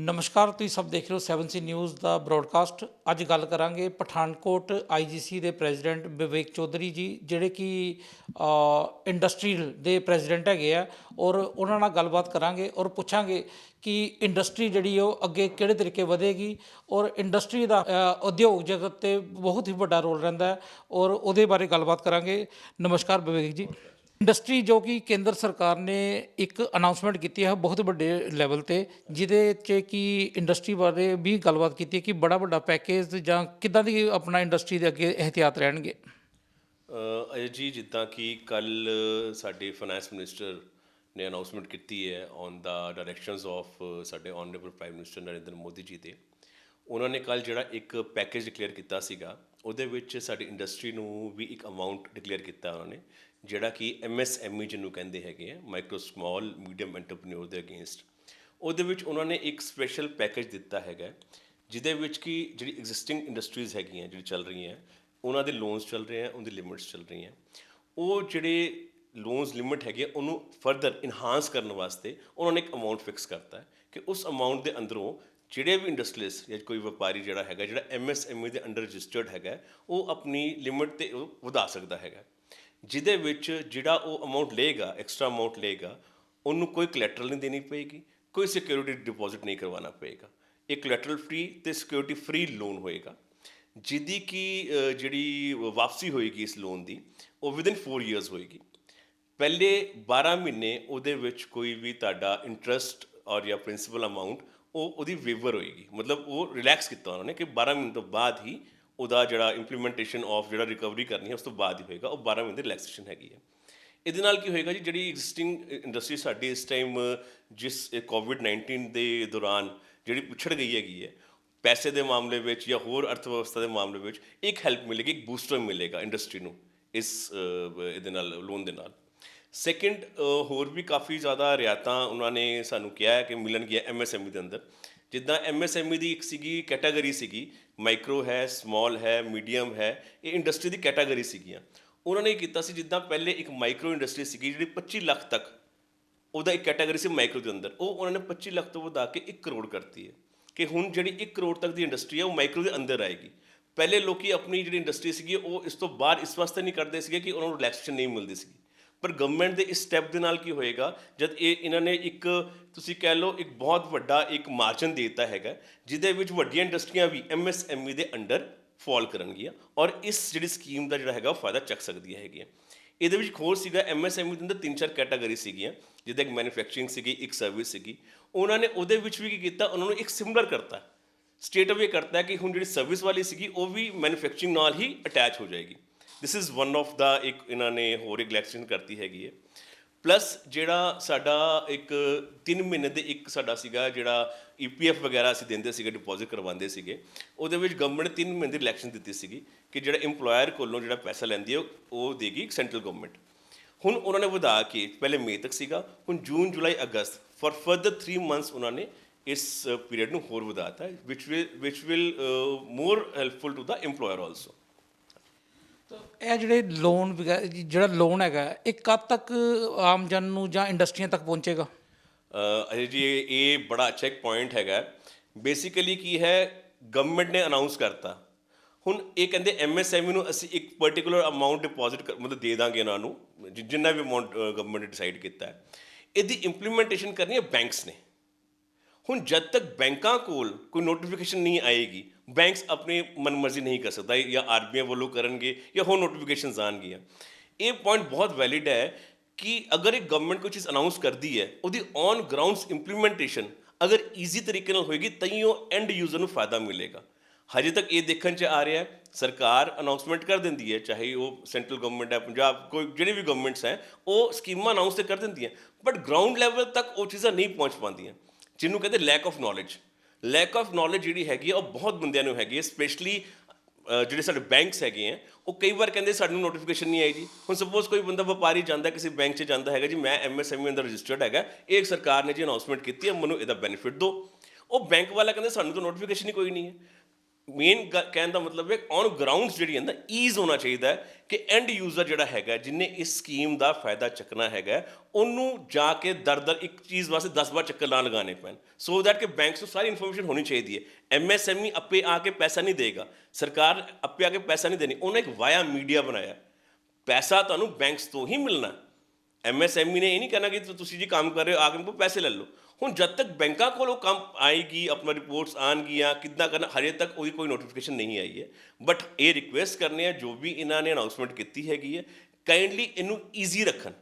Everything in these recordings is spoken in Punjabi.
ਨਮਸਕਾਰ, ਤੁਸੀਂ ਸਭ ਦੇਖ ਰਹੇ ਹੋ 7C ਨਿਊਜ਼ ਦਾ ਬ੍ਰੌਡਕਾਸਟ। ਅੱਜ ਗੱਲ ਕਰਾਂਗੇ ਪਠਾਨਕੋਟ ਆਈਜੀਸੀ ਦੇ ਪ੍ਰੈਜ਼ੀਡੈਂਟ ਵਿਵੇਕ ਚੌਧਰੀ ਜੀ, ਜਿਹੜੇ ਕਿ ਇੰਡਸਟਰੀਅਲ ਦੇ ਪ੍ਰੈਜ਼ੀਡੈਂਟ ਹੈਗੇ ਆ, ਔਰ ਉਹਨਾਂ ਨਾਲ ਗੱਲਬਾਤ ਕਰਾਂਗੇ ਔਰ ਪੁੱਛਾਂਗੇ ਕਿ ਇੰਡਸਟਰੀ ਜਿਹੜੀ ਉਹ ਅੱਗੇ ਕਿਹੜੇ ਤਰੀਕੇ ਵਧੇਗੀ, ਔਰ ਇੰਡਸਟਰੀ ਦਾ ਉਦਯੋਗ ਜਗਤ 'ਤੇ ਬਹੁਤ ਹੀ ਵੱਡਾ ਰੋਲ ਰਹਿੰਦਾ ਹੈ, ਔਰ ਉਹਦੇ ਬਾਰੇ ਗੱਲਬਾਤ ਕਰਾਂਗੇ। ਨਮਸਕਾਰ ਵਿਵੇਕ ਜੀ। ਇੰਡਸਟਰੀ ਜੋ ਕਿ ਕੇਂਦਰ ਸਰਕਾਰ ਨੇ ਇੱਕ ਅਨਾਊਂਸਮੈਂਟ ਕੀਤੀ ਹੈ ਬਹੁਤ ਵੱਡੇ ਲੈਵਲ 'ਤੇ, ਜਿਹਦੇ 'ਚ ਕਿ ਇੰਡਸਟਰੀ ਬਾਰੇ ਵੀ ਗੱਲਬਾਤ ਕੀਤੀ ਹੈ ਕਿ ਬੜਾ ਵੱਡਾ ਪੈਕੇਜ ਜਾਂ ਕਿੱਦਾਂ ਦੀ ਆਪਣਾ ਇੰਡਸਟਰੀ ਦੇ ਅੱਗੇ ਇਹਤਿਆਤ ਰਹਿਣਗੇ। ਅਜੇ ਜੀ, ਜਿੱਦਾਂ ਕਿ ਕੱਲ੍ਹ ਸਾਡੇ ਫਾਈਨੈਂਸ ਮਿਨਿਸਟਰ ਨੇ ਅਨਾਊਂਸਮੈਂਟ ਕੀਤੀ ਹੈ ਔਨ ਦਾ ਡਾਇਰੈਕਸ਼ਨਸ ਆਫ ਸਾਡੇ honourable prime minister Narendra Modi ji ਦੇ, ਉਹਨਾਂ ਨੇ ਕੱਲ੍ਹ ਜਿਹੜਾ ਇੱਕ ਪੈਕੇਜ ਡਿਕਲੇਅਰ ਕੀਤਾ ਸੀਗਾ, ਉਹਦੇ ਵਿੱਚ ਸਾਡੀ ਇੰਡਸਟਰੀ ਨੂੰ ਵੀ ਇੱਕ ਅਮਾਊਂਟ ਡਿਕਲੇਅਰ ਕੀਤਾ ਉਹਨਾਂ ਨੇ, ਜਿਹੜਾ ਕਿ MSME ਜਿਹਨੂੰ ਕਹਿੰਦੇ ਹੈਗੇ ਆ, ਮਾਈਕਰੋ ਸਮਾਲ ਮੀਡੀਅਮ ਐਂਟਰਪ੍ਰੀਨਿਓਰ ਦੇ ਅਗੇਂਸਟ। ਉਹਦੇ ਵਿੱਚ ਉਹਨਾਂ ਨੇ ਇੱਕ ਸਪੈਸ਼ਲ ਪੈਕੇਜ ਦਿੱਤਾ ਹੈਗਾ, ਜਿਹਦੇ ਵਿੱਚ ਕਿ ਜਿਹੜੀ ਐਗਜ਼ਿਸਟਿੰਗ ਇੰਡਸਟਰੀਜ਼ ਹੈਗੀਆਂ ਜਿਹੜੀ ਚੱਲ ਰਹੀਆਂ, ਉਹਨਾਂ ਦੇ ਲੋਨਸ ਚੱਲ ਰਹੇ ਆ, ਉਹਦੀ ਲਿਮਿਟਸ ਚੱਲ ਰਹੀਆਂ, ਉਹ ਜਿਹੜੇ ਲੋਨਸ ਲਿਮਿਟ ਹੈਗੇ ਆ ਉਹਨੂੰ ਫਰਦਰ ਇਨਹਾਂਸ ਕਰਨ ਵਾਸਤੇ ਉਹਨਾਂ ਨੇ ਇੱਕ ਅਮਾਊਂਟ ਫਿਕਸ ਕਰਤਾ ਹੈ ਕਿ ਉਸ ਅਮਾਊਂਟ ਦੇ ਅੰਦਰੋਂ ਜਿਹੜੇ ਵੀ ਇੰਡਸਟਰੀਅਲਿਸਟ ਜਾਂ ਕੋਈ ਵਪਾਰੀ ਜਿਹੜਾ ਹੈਗਾ, ਜਿਹੜਾ MSME ਦੇ ਅੰਡਰ ਰਜਿਸਟਰਡ ਹੈਗਾ, ਉਹ ਆਪਣੀ ਲਿਮਿਟ 'ਤੇ ਉਹ ਵਧਾ ਸਕਦਾ ਹੈਗਾ, ਜਿਹਦੇ ਵਿੱਚ ਜਿਹੜਾ ਉਹ ਅਮਾਊਂਟ ਲਏਗਾ, ਐਕਸਟਰਾ ਅਮਾਊਂਟ ਲਏਗਾ, ਉਹਨੂੰ ਕੋਈ ਕੋਲੈਟਰਲ ਨਹੀਂ ਦੇਣੀ ਪਏਗੀ, ਕੋਈ ਸਿਕਿਉਰਿਟੀ ਡਿਪੋਜ਼ਿਟ ਨਹੀਂ ਕਰਵਾਉਣਾ ਪਏਗਾ। ਇਹ ਕੋਲੈਟਰਲ ਫ੍ਰੀ ਅਤੇ ਸਿਕਿਉਰਿਟੀ ਫ੍ਰੀ ਲੋਨ ਹੋਏਗਾ, ਜਿਹਦੀ ਕਿ ਜਿਹੜੀ ਵਾਪਸੀ ਹੋਏਗੀ ਇਸ ਲੋਨ ਦੀ, ਉਹ ਵਿਦਿਨ 4 ਇਅਰਸ ਹੋਏਗੀ। ਪਹਿਲੇ 12 ਮਹੀਨੇ ਉਹਦੇ ਵਿੱਚ ਕੋਈ ਵੀ ਤੁਹਾਡਾ ਇੰਟਰਸਟ ਔਰ ਜਾਂ ਪ੍ਰਿੰਸੀਪਲ ਅਮਾਊਂਟ ਉਹਦੀ ਵੇਵਰ ਹੋਏਗੀ, ਮਤਲਬ ਉਹ ਰਿਲੈਕਸ ਕੀਤਾ ਉਹਨਾਂ ਨੇ ਕਿ 12 ਮਹੀਨੇ ਤੋਂ ਬਾਅਦ ਹੀ ਉਹਦਾ ਜਿਹੜਾ ਇੰਪਲੀਮੈਂਟੇਸ਼ਨ ਆਫ ਜਿਹੜਾ ਰਿਕਵਰੀ ਕਰਨੀ ਹੈ ਉਸ ਤੋਂ ਬਾਅਦ ਹੀ ਹੋਏਗਾ, ਉਹ 12 ਮਹੀਨੇ ਦੀ ਰਿਲੈਕਸੇਸ਼ਨ ਹੈਗੀ ਹੈ। ਇਹਦੇ ਨਾਲ ਕੀ ਹੋਏਗਾ ਜੀ, ਜਿਹੜੀ ਐਗਜ਼ਿਸਟਿੰਗ ਇੰਡਸਟਰੀ ਸਾਡੀ ਇਸ ਟਾਈਮ ਜਿਸ COVID-19 ਦੇ ਦੌਰਾਨ ਜਿਹੜੀ ਪਿਛੜ ਗਈ ਹੈਗੀ ਹੈ ਪੈਸੇ ਦੇ ਮਾਮਲੇ ਵਿੱਚ ਜਾਂ ਹੋਰ ਅਰਥ ਵਿਵਸਥਾ ਦੇ ਮਾਮਲੇ ਵਿੱਚ, ਇੱਕ ਹੈਲਪ ਮਿਲੇਗੀ, ਇੱਕ ਬੂਸਟਰ ਮਿਲੇਗਾ ਇੰਡਸਟਰੀ ਨੂੰ ਇਸ ਇਹਦੇ ਨਾਲ, ਲੋਨ ਦੇ ਨਾਲ। ਸੈਕਿੰਡ, ਹੋਰ ਵੀ ਕਾਫੀ ਜ਼ਿਆਦਾ ਰਿਆਇਤਾਂ ਉਹਨਾਂ ਨੇ ਸਾਨੂੰ ਕਿਹਾ ਹੈ ਕਿ ਮਿਲਣਗੀਆਂ MSME ਦੇ ਅੰਦਰ। ਜਿੱਦਾਂ MSME ਦੀ ਇੱਕ ਸੀਗੀ ਕੈਟਾਗਰੀ ਸੀਗੀ, ਮਾਈਕਰੋ ਹੈ, ਸਮੌਲ ਹੈ, ਮੀਡੀਅਮ ਹੈ, ਇਹ ਇੰਡਸਟਰੀ ਦੀ ਕੈਟਾਗਰੀ ਸੀਗੀਆਂ। ਉਹਨਾਂ ਨੇ ਕੀਤਾ ਸੀ, ਜਿੱਦਾਂ ਪਹਿਲੇ ਇੱਕ ਮਾਈਕਰੋ ਇੰਡਸਟਰੀ ਸੀਗੀ ਜਿਹੜੀ 25 ਲੱਖ ਤੱਕ ਉਹਦਾ ਇੱਕ ਕੈਟਾਗਰੀ ਸੀ ਮਾਈਕਰੋ ਦੇ ਅੰਦਰ, ਉਹ ਉਹਨਾਂ ਨੇ 25 ਲੱਖ ਤੋਂ ਵਧਾ ਕੇ 1 ਕਰੋੜ ਕਰਤੀ ਹੈ ਕਿ ਹੁਣ ਜਿਹੜੀ 1 ਕਰੋੜ ਤੱਕ ਦੀ ਇੰਡਸਟਰੀ ਹੈ ਉਹ ਮਾਈਕਰੋ ਦੇ ਅੰਦਰ ਆਏਗੀ। ਪਹਿਲੇ ਲੋਕੀ ਆਪਣੀ ਜਿਹੜੀ ਇੰਡਸਟਰੀ ਸੀਗੀ ਉਹ ਇਸ ਤੋਂ ਬਾਹਰ ਇਸ ਵਾਸਤੇ ਨਹੀਂ ਕਰਦੇ ਸੀਗੇ ਕਿ ਉਹਨਾਂ ਨੂੰ ਰਿਲੈਕਸੇਸ਼ਨ ਨਹੀਂ ਮਿਲਦੀ ਸੀਗੀ, ਪਰ ਗਵਰਨਮੈਂਟ ਦੇ ਇਸ ਸਟੈਪ ਦੇ ਨਾਲ ਕੀ ਹੋਏਗਾ, ਜਦ ਇਹਨਾਂ ਨੇ ਇੱਕ ਤੁਸੀਂ ਕਹਿ ਲਓ ਇੱਕ ਬਹੁਤ ਵੱਡਾ ਇੱਕ ਮਾਰਜਨ ਦੇ ਦਿੱਤਾ ਹੈਗਾ, ਜਿਹਦੇ ਵਿੱਚ ਵੱਡੀਆਂ ਇੰਡਸਟਰੀਆਂ ਵੀ MSME ਦੇ ਅੰਡਰ ਫਾਲ ਕਰਨਗੀਆਂ ਔਰ ਇਸ ਜਿਹੜੀ ਸਕੀਮ ਦਾ ਜਿਹੜਾ ਹੈਗਾ ਉਹ ਫਾਇਦਾ ਚੱਕ ਸਕਦੀਆਂ ਹੈਗੀਆਂ। ਇਹਦੇ ਵਿੱਚ ਹੋਰ ਸੀਗਾ MSME ਦੇ ਅੰਦਰ 3-4 ਕੈਟਾਗਰੀ ਸੀਗੀਆਂ, ਜਿੱਦਾਂ ਇੱਕ ਮੈਨੂਫੈਕਚਰਿੰਗ ਸੀਗੀ, ਇੱਕ ਸਰਵਿਸ ਸੀਗੀ। ਉਹਨਾਂ ਨੇ ਉਹਦੇ ਵਿੱਚ ਵੀ ਕੀ ਕੀਤਾ, ਉਹਨਾਂ ਨੂੰ ਇੱਕ ਸਿਮਿਲਰ ਕਰਤਾ, ਸਟੇਟ ਅਵੇ ਕਰਤਾ ਕਿ ਹੁਣ ਜਿਹੜੀ ਸਰਵਿਸ ਵਾਲੀ ਸੀਗੀ ਉਹ ਵੀ ਮੈਨੂਫੈਕਚਰਿੰਗ ਨਾਲ ਹੀ ਅਟੈਚ ਹੋ ਜਾਏਗੀ। ਦਿਸ ਇਜ਼ ਵਨ ਆਫ ਦਾ ਇੱਕ ਇਹਨਾਂ ਨੇ ਹੋਰ ਇੱਕ ਰਿਲੈਕਸੇਸ਼ਨ ਕਰਤੀ ਹੈਗੀ ਹੈ। ਪਲੱਸ ਜਿਹੜਾ ਸਾਡਾ ਇੱਕ 3 ਮਹੀਨੇ ਦੇ ਇੱਕ ਸਾਡਾ ਸੀਗਾ ਜਿਹੜਾ EPF ਵਗੈਰਾ ਅਸੀਂ ਦਿੰਦੇ ਸੀਗੇ, ਡਿਪੋਜ਼ਿਟ ਕਰਵਾਉਂਦੇ ਸੀਗੇ, ਉਹਦੇ ਵਿੱਚ ਗਵਰਨਮੈਂਟ ਨੇ 3 ਮਹੀਨੇ ਦੀ ਰਿਲੈਕਸ਼ਨ ਦਿੱਤੀ ਸੀਗੀ ਕਿ ਜਿਹੜਾ ਇੰਪਲੋਇਰ ਕੋਲੋਂ ਜਿਹੜਾ ਪੈਸਾ ਲੈਂਦੀ ਹੈ ਉਹ ਦੇਗੀ ਸੈਂਟਰਲ ਗਵਰਨਮੈਂਟ। ਹੁਣ ਉਹਨਾਂ ਨੇ ਵਧਾ ਕੇ ਪਹਿਲੇ ਮਈ ਤੱਕ ਸੀਗਾ, ਹੁਣ ਜੂਨ, ਜੁਲਾਈ, ਅਗਸਤ ਫॉर ਫਰਦਰ 3 ਮੰਥਸ ਉਹਨਾਂ ਨੇ ਇਸ ਪੀਰੀਅਡ ਨੂੰ ਹੋਰ ਵਧਾਤਾ, which will more helpful to the employer also. ਇਹ ਜਿਹੜੇ ਲੋਨ ਜਿਹੜਾ ਲੋਨ ਹੈਗਾ, ਇਹ ਕਦ ਤੱਕ ਆਮ ਜਨ ਨੂੰ ਜਾਂ ਇੰਡਸਟਰੀਆਂ ਤੱਕ ਪਹੁੰਚੇਗਾ? ਅਜੇ ਜੀ, ਇਹ ਬੜਾ ਅੱਛਾ ਇੱਕ ਪੁਆਇੰਟ ਹੈਗਾ। ਬੇਸਿਕਲੀ ਕੀ ਹੈ, ਗਵਰਨਮੈਂਟ ਨੇ ਅਨਾਊਂਸ ਕਰਤਾ, ਹੁਣ ਇਹ ਕਹਿੰਦੇ MSME ਨੂੰ ਅਸੀਂ ਇੱਕ ਪਰਟੀਕੂਲਰ ਅਮਾਊਂਟ ਡਿਪੋਜ਼ਿਟ ਮਤਲਬ ਦੇ ਦਾਂਗੇ ਉਹਨਾਂ ਨੂੰ, ਜਿੰਨਾ ਵੀ ਅਮਾਊਂਟ ਗਵਰਨਮੈਂਟ ਨੇ ਡਿਸਾਈਡ ਕੀਤਾ ਹੈ। ਇਹਦੀ ਇੰਪਲੀਮੈਂਟੇਸ਼ਨ ਕਰਨੀ ਹੈ ਬੈਂਕਸ ਨੇ। ਹੁਣ ਜਦ ਤੱਕ ਬੈਂਕਾਂ ਕੋਲ ਕੋਈ ਨੋਟੀਫਿਕੇਸ਼ਨ ਨਹੀਂ ਆਏਗੀ, ਬੈਂਕਸ ਆਪਣੀ ਮਨਮਰਜ਼ੀ ਨਹੀਂ ਕਰ ਸਕਦਾ, ਜਾਂ RBI ਵੱਲੋਂ ਕਰਨਗੇ ਜਾਂ ਹੋਰ ਨੋਟੀਫਿਕੇਸ਼ਨਸ ਆਉਣਗੀਆਂ। ਇਹ ਪੁਆਇੰਟ ਬਹੁਤ ਵੈਲਿਡ ਹੈ ਕਿ ਅਗਰ ਇੱਕ ਗਵਰਨਮੈਂਟ ਕੋਈ ਚੀਜ਼ ਅਨਾਊਂਸ ਕਰਦੀ ਹੈ, ਉਹਦੀ ਔਨ ਗਰਾਊਂਡਸ ਇੰਪਲੀਮੈਂਟੇਸ਼ਨ ਅਗਰ ਈਜ਼ੀ ਤਰੀਕੇ ਨਾਲ ਹੋਏਗੀ ਤਾਂ ਹੀ ਉਹ ਐਂਡ ਯੂਜ਼ਰ ਨੂੰ ਫਾਇਦਾ ਮਿਲੇਗਾ। ਹਜੇ ਤੱਕ ਇਹ ਦੇਖਣ 'ਚ ਆ ਰਿਹਾ, ਸਰਕਾਰ ਅਨਾਊਂਸਮੈਂਟ ਕਰ ਦਿੰਦੀ ਹੈ, ਚਾਹੇ ਉਹ ਸੈਂਟਰਲ ਗਵਰਨਮੈਂਟ ਹੈ, ਪੰਜਾਬ, ਕੋਈ ਜਿਹੜੇ ਵੀ ਗਵਰਨਮੈਂਟਸ ਹੈ, ਉਹ ਸਕੀਮਾਂ ਅਨਾਊਂਸ ਤਾਂ ਕਰ ਦਿੰਦੀਆਂ, ਬਟ ਗਰਾਊਂਡ ਲੈਵਲ ਤੱਕ ਉਹ ਚੀਜ਼ਾਂ ਨਹੀਂ ਪਹੁੰਚ ਪਾਉਂਦੀਆਂ, ਜਿਹਨੂੰ ਕਹਿੰਦੇ lack of knowledge. Lack of knowledge ਜਿਹੜੀ ਹੈਗੀ ਆ ਉਹ ਬਹੁਤ ਬੰਦਿਆਂ ਨੂੰ ਹੈਗੀ ਹੈ, ਸਪੈਸ਼ਲੀ ਜਿਹੜੇ ਸਾਡੇ ਬੈਂਕਸ ਹੈਗੇ ਆ, ਉਹ ਕਈ ਵਾਰ ਕਹਿੰਦੇ ਸਾਨੂੰ ਨੋਟੀਫਿਕੇਸ਼ਨ ਨਹੀਂ ਆਈ ਜੀ। ਹੁਣ ਸਪੋਜ਼ ਕੋਈ ਬੰਦਾ ਵਪਾਰੀ ਜਾਂਦਾ ਕਿਸੇ ਬੈਂਕ 'ਚ ਜਾਂਦਾ ਹੈਗਾ, ਜੀ ਮੈਂ MSME ਅੰਦਰ ਰਜਿਸਟਰਡ ਹੈਗਾ, ਇਹ ਸਰਕਾਰ ਨੇ ਜੀ ਅਨਾਊਂਸਮੈਂਟ ਕੀਤੀ ਹੈ, ਮੈਨੂੰ ਇਹਦਾ ਬੈਨੀਫਿਟ ਦਿਓ। ਉਹ ਬੈਂਕ ਵਾਲਾ ਕਹਿੰਦੇ ਸਾਨੂੰ ਤਾਂ ਨੋਟੀਫਿਕੇਸ਼ਨ ਹੀ ਕੋਈ ਨਹੀਂ ਹੈ। ਮੇਨ ਕਹਿਣ ਦਾ ਮਤਲਬ ਹੈ ਔਨ ਗਰਾਊਂਡ ਜਿਹੜੀ ਹੈ ਨਾ ਈਜ਼ ਹੋਣਾ ਚਾਹੀਦਾ ਹੈ ਕਿ ਐਂਡ ਯੂਜ਼ਰ ਜਿਹੜਾ ਹੈਗਾ ਜਿਹਨੇ ਇਸ ਸਕੀਮ ਦਾ ਫਾਇਦਾ ਚੱਕਣਾ ਹੈਗਾ ਉਹਨੂੰ ਜਾ ਕੇ ਦਰ ਇੱਕ ਚੀਜ਼ ਵਾਸਤੇ 10 ਵਾਰ ਚੱਕਰ ਨਾ ਲਗਾਉਣੇ ਪੈਣ ਸੋ ਦੈਟ ਕਿ ਬੈਂਕਸ ਨੂੰ ਸਾਰੀ ਇਨਫੋਰਮੇਸ਼ਨ ਹੋਣੀ ਚਾਹੀਦੀ ਹੈ ਐਮਐਸਐਮਈ ਆਪੇ ਆ ਕੇ ਪੈਸਾ ਨਹੀਂ ਦੇਗਾ ਸਰਕਾਰ ਆਪੇ ਆ ਕੇ ਪੈਸਾ ਨਹੀਂ ਦੇਣੀ ਉਹਨੇ ਇੱਕ ਵਾਇਆ ਮੀਡੀਆ ਬਣਾਇਆ ਪੈਸਾ ਤੁਹਾਨੂੰ ਬੈਂਕਸ ਤੋਂ ਹੀ ਮਿਲਣਾ ਐਮਐਸਐਮਈ ਨੇ ਇਹ ਨਹੀਂ ਕਹਿਣਾ ਕਿ ਤੁਸੀਂ ਜੀ ਕੰਮ ਕਰ ਰਹੇ ਹੋ ਆ ਕੇ ਪੈਸੇ ਲੈ ਲਓ ਹੁਣ ਜਦ ਤੱਕ ਬੈਂਕਾਂ ਕੋਲ ਉਹ ਕੰਮ ਆਏਗੀ ਆਪਣਾ ਰਿਪੋਰਟਸ ਆਉਣਗੀਆਂ ਕਿੱਦਾਂ ਕਰਨਾ ਹਜੇ ਤੱਕ ਉਹਦੀ ਕੋਈ ਨੋਟੀਫਿਕੇਸ਼ਨ ਨਹੀਂ ਆਈ ਹੈ ਬਟ ਇਹ ਰਿਕੁਐਸਟ ਕਰਨੇ ਆ ਜੋ ਵੀ ਇਹਨਾਂ ਨੇ ਅਨਾਉਂਸਮੈਂਟ ਕੀਤੀ ਹੈਗੀ ਹੈ ਕਾਈਂਡਲੀ ਇਹਨੂੰ ਈਜ਼ੀ ਰੱਖਣ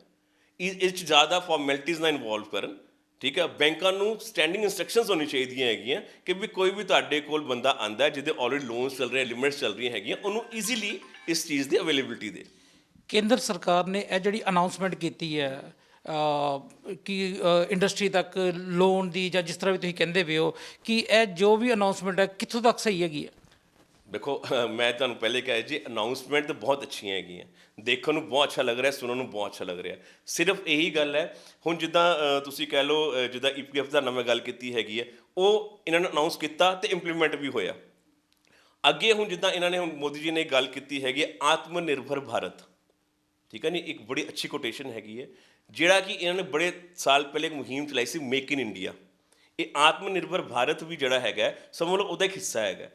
ਇਹ 'ਚ ਜ਼ਿਆਦਾ ਫਾਰਮੈਲਿਟੀਜ਼ ਨਾ ਇਨਵੋਲਵ ਕਰਨ ਠੀਕ ਹੈ ਬੈਂਕਾਂ ਨੂੰ ਸਟੈਂਡਿੰਗ ਇੰਸਟਰਕਸ਼ਨਸ ਹੋਣੀ ਚਾਹੀਦੀਆਂ ਹੈਗੀਆਂ ਕਿ ਵੀ ਕੋਈ ਵੀ ਤੁਹਾਡੇ ਕੋਲ ਬੰਦਾ ਆਂਦਾ ਜਿਹਦੇ ਆਲਰੇਡੀ ਲੋਨਸ ਚੱਲ ਰਹੇ ਲਿਮਿਟਸ ਚੱਲ ਰਹੀਆਂ ਹੈਗੀਆਂ ਉਹਨੂੰ ਈਜ਼ੀਲੀ ਇਸ ਚੀਜ਼ ਦੀ ਅਵੇਲੇਬਿਲਿਟੀ ਦੇ ਕੇਂਦਰ ਸਰਕਾਰ ਨੇ ਇਹ ਜਿਹੜੀ ਅਨਾਉਂਸਮੈਂਟ ਕੀਤੀ ਹੈ ਕਿ ਇੰਡਸਟਰੀ ਤੱਕ ਲੋਨ ਦੀ ਜਾਂ ਜਿਸ ਤਰ੍ਹਾਂ ਵੀ ਤੁਸੀਂ ਕਹਿੰਦੇ ਪਏ ਹੋ ਕਿ ਇਹ ਜੋ ਵੀ ਅਨਾਉਂਸਮੈਂਟ ਹੈ ਕਿੱਥੋਂ ਤੱਕ ਸਹੀ ਹੈਗੀ ਹੈ ਦੇਖੋ ਮੈਂ ਤੁਹਾਨੂੰ ਪਹਿਲੇ ਕਿਹਾ ਜੀ ਅਨਾਉਂਸਮੈਂਟ ਤਾਂ ਬਹੁਤ ਅੱਛੀਆਂ ਹੈਗੀਆਂ ਦੇਖਣ ਨੂੰ ਬਹੁਤ ਅੱਛਾ ਲੱਗ ਰਿਹਾ ਸੁਣਨ ਨੂੰ ਬਹੁਤ ਅੱਛਾ ਲੱਗ ਰਿਹਾ ਸਿਰਫ ਇਹੀ ਗੱਲ ਹੈ ਹੁਣ ਜਿੱਦਾਂ ਤੁਸੀਂ ਕਹਿ ਲਓ ਜਿੱਦਾਂ ਈਪੀਐਫ ਦਾ ਨਵਾਂ ਗੱਲ ਕੀਤੀ ਹੈਗੀ ਹੈ ਉਹ ਇਹਨਾਂ ਨੇ ਅਨਾਉਂਸ ਕੀਤਾ ਤੇ ਇੰਪਲੀਮੈਂਟ ਵੀ ਹੋਇਆ ਅੱਗੇ ਹੁਣ ਜਿੱਦਾਂ ਇਹਨਾਂ ਨੇ ਹੁਣ ਮੋਦੀ ਜੀ ਨੇ ਗੱਲ ਕੀਤੀ ਹੈਗੀ ਹੈ ਆਤਮ ਨਿਰਭਰ ਭਾਰਤ ਠੀਕ ਹੈ ਨਹੀਂ ਇੱਕ ਬੜੀ ਅੱਛੀ ਕੋਟੇਸ਼ਨ ਹੈਗੀ ਹੈ ਜਿਹੜਾ ਕਿ ਇਹਨਾਂ ਨੇ ਬੜੇ ਸਾਲ ਪਹਿਲੇ ਇੱਕ ਮੁਹਿੰਮ ਚਲਾਈ ਸੀ ਮੇਕ ਇਨ ਇੰਡੀਆ ਇਹ ਆਤਮ ਨਿਰਭਰ ਭਾਰਤ ਵੀ ਜਿਹੜਾ ਹੈਗਾ ਸਮਝ ਲਓ ਉਹਦਾ ਇੱਕ ਹਿੱਸਾ ਹੈਗਾ